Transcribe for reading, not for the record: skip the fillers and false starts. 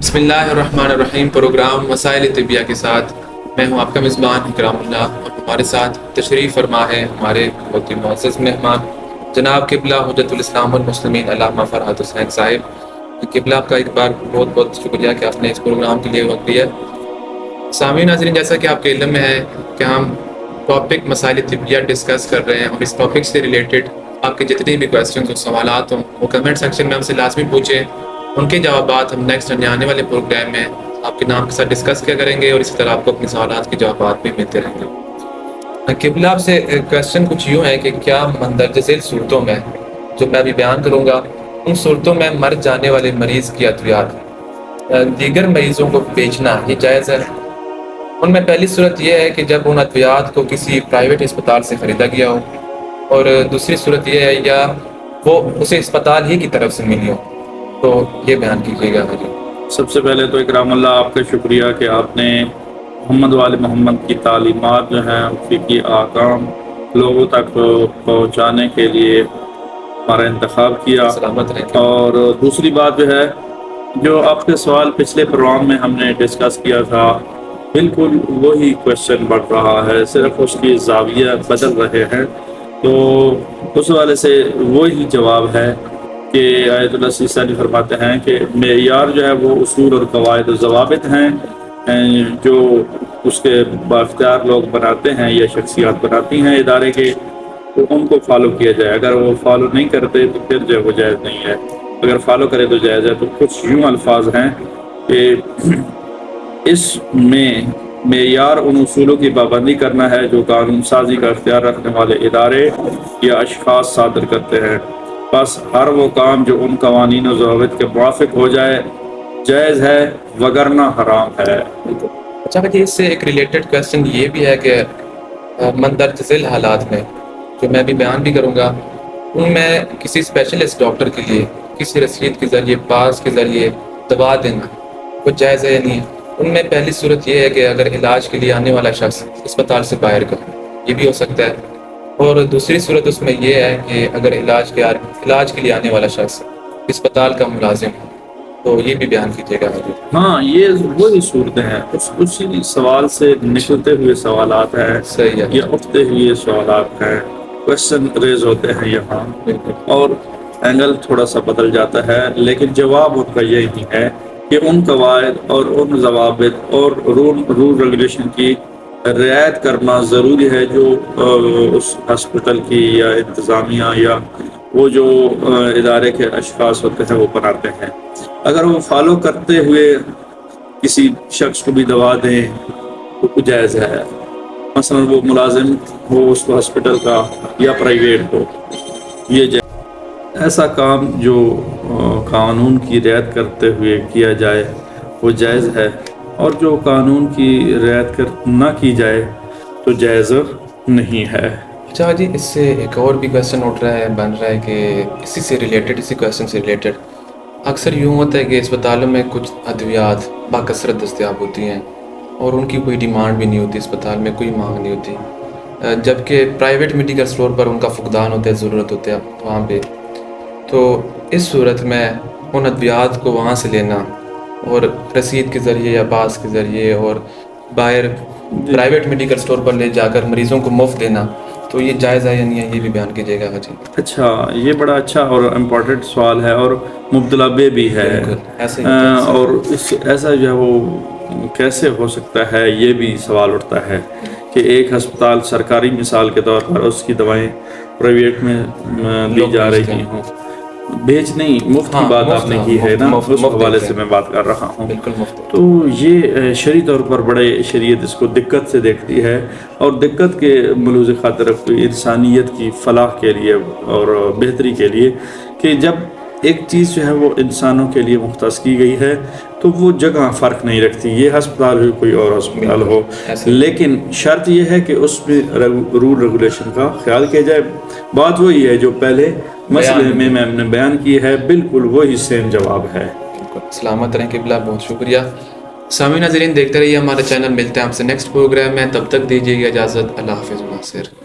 بسم اللہ الرحمن الرحیم۔ پروگرام مسائل طبیہ کے ساتھ میں ہوں آپ کا میزبان اکرام اللہ، اور ہمارے ساتھ تشریف فرما ہے ہمارے بہت ہی معزز مہمان جناب قبلہ حجت الاسلام والمسلمین علامہ فرحت حسین صاحب۔ قبلہ آپ کا ایک بار بہت بہت شکریہ کہ آپ نے اس پروگرام کے لیے وقت دیا۔ سامعین ناظرین، جیسا کہ آپ کے علم میں ہے کہ ہم ٹاپک مسائل طبیہ ڈسکس کر رہے ہیں، اور اس ٹاپک سے ریلیٹڈ آپ کے جتنے بھی کویسچنز اور سوالات ہوں وہ کمنٹ سیکشن میں ہم سے لازمی پوچھیں۔ ان کے جوابات ہم نیکسٹ آنے والے پروگرام میں آپ کے نام کے ساتھ ڈسکس کیا کریں گے، اور اسی طرح آپ کو اپنے سوالات کے جوابات بھی ملتے رہیں گے۔ قبلہ آپ سے کویسچن کچھ یوں ہے کہ کیا مندرجہ ذیل صورتوں میں جو میں ابھی بیان کروں گا، ان صورتوں میں مر جانے والے مریض کی ادویات دیگر مریضوں کو بیچنا یہ جائز ہے؟ ان میں پہلی صورت یہ ہے کہ جب ان ادویات کو کسی پرائیویٹ اسپتال سے خریدا گیا ہو، اور دوسری صورت یہ ہے یا وہ اسے اسپتال ہی کی طرف سے ملی ہو، تو یہ بیان کیجیے گا۔ سب سے پہلے تو اکرام اللہ آپ کا شکریہ کہ آپ نے محمد وال محمد کی تعلیمات جو ہیں فقہی احکام لوگوں تک پہنچانے کے لیے ہمارا انتخاب کیا۔ سلامت رہیں۔ اور دوسری بات جو ہے، جو آپ کے سوال پچھلے پروگرام میں ہم نے ڈسکس کیا تھا، بالکل وہی کویشچن بڑھ رہا ہے، صرف اس کی زاویہ بدل رہے ہیں، تو اس والے سے وہی جواب ہے کہ آیت اللہ سیستانی فرماتے ہیں کہ معیار جو ہے وہ اصول اور قواعد و ضوابط ہیں جو اس کے بااختیار لوگ بناتے ہیں یا شخصیات بناتی ہیں ادارے کے، تو ان کو فالو کیا جائے۔ اگر وہ فالو نہیں کرتے تو پھر جو ہے وہ جائز نہیں ہے، اگر فالو کرے تو جائز ہے۔ تو کچھ یوں الفاظ ہیں کہ اس میں معیار ان اصولوں کی پابندی کرنا ہے جو قانون سازی کا اختیار رکھنے والے ادارے یا اشخاص صادر کرتے ہیں۔ بس ہر وہ کام جو ان قوانین و ضوابط کے موافق ہو جائے جائز ہے، وگرنہ حرام ہے۔ اچھا بھائی، اس سے ایک ریلیٹڈ کویسچن یہ بھی ہے کہ مندرجہ ذیل حالات میں جو میں بھی بیان بھی کروں گا، ان میں کسی اسپیشلسٹ ڈاکٹر کے لیے کسی رسید کے ذریعے پاس کے ذریعے دوا دینا وہ جائز ہے یا نہیں؟ ان میں پہلی صورت یہ ہے کہ اگر علاج کے لیے آنے والا شخص اسپتال سے باہر کا، یہ بھی ہو سکتا ہے، اور دوسری صورت اس میں یہ ہے کہ اگر علاج کے لیے آنے والا شخص اسپتال کا ملازم ہو، تو یہ بھی بیان کیجیے گا۔ ہاں، یہ وہی صورتیں ہیں، اسی سوال سے نکلتے ہوئے سوالات ہیں، صحیح ہے، یا اٹھتے ہوئے سوالات ہیں، کویشچن ریز ہوتے ہیں یہاں، اور اینگل تھوڑا سا بدل جاتا ہے، لیکن جواب ان کا یہی ہے کہ ان قواعد اور ان ضوابط اور رول ریگولیشن کی رعایت کرنا ضروری ہے جو اس ہاسپٹل کی یا انتظامیہ یا وہ جو ادارے کے اشخاص ہوتے ہیں وہ بناتے ہیں۔ اگر وہ فالو کرتے ہوئے کسی شخص کو بھی دوا دیں تو جائز ہے، مثلا وہ ملازم ہو اس کو ہاسپٹل کا یا پرائیویٹ ہو، یہ جائز۔ ایسا کام جو قانون کی رعایت کرتے ہوئے کیا جائے وہ جائز ہے، اور جو قانون کی رعایت نہ کی جائے تو جائز نہیں ہے۔ اچھا جی، اس سے ایک اور بھی کویسچن اٹھ رہا ہے، بن رہا ہے کہ اسی کویسچن سے ریلیٹڈ اکثر یوں ہوتا ہے کہ اسپتالوں میں کچھ ادویات باکثرت دستیاب ہوتی ہیں اور ان کی کوئی ڈیمانڈ بھی نہیں ہوتی، اسپتال میں کوئی مانگ نہیں ہوتی، جبکہ پرائیویٹ میڈیکل اسٹور پر ان کا فقدان ہوتا ہے، ضرورت ہوتا ہے وہاں پہ۔ تو اس صورت میں ان ادویات کو وہاں سے لینا اور رسید کے ذریعے یا پاس کے ذریعے اور باہر پرائیویٹ میڈیکل اسٹور پر لے جا کر مریضوں کو مفت دینا، تو یہ جائز ہے یا نہیں ہے، یہ بھی بیان کیجیے گا جی۔ اچھا، یہ بڑا اچھا اور امپورٹنٹ سوال ہے، اور مبتلا بے بھی ہے، اور ایسا جو ہے وہ کیسے ہو سکتا ہے، یہ بھی سوال اٹھتا ہے کہ ایک ہسپتال سرکاری مثال کے طور پر اس کی دوائیں پرائیویٹ میں دی جا رہی ہوں، بیچ نہیں، مفت کی بات آپ نے کی ہے نا، اس حوالے سے میں بات کر رہا ہوں۔ تو یہ شرعی طور پر بڑے شریعت اس کو دقت سے دیکھتی ہے، اور دقت کے ملوز خاطر انسانیت کی فلاح کے لیے اور بہتری کے لیے کہ جب ایک چیز جو ہے وہ انسانوں کے لیے مختص کی گئی ہے تو وہ جگہ فرق نہیں رکھتی، یہ ہسپتال ہو کوئی اور ہسپتال ہو، لیکن شرط یہ ہے کہ اس میں رول ریگولیشن کا خیال کیا جائے۔ بات وہی ہے جو پہلے مسئلے میں نے بیان کی ہے، بالکل وہی سیم جواب ہے۔ سلامت رہیں قبلہ، بہت شکریہ۔ سامعین ناظرین، دیکھتے رہیے ہمارا چینل، ملتے ہیں آپ سے نیکسٹ پروگرام میں، تب تک دیجیے اجازت، اللہ حافظ۔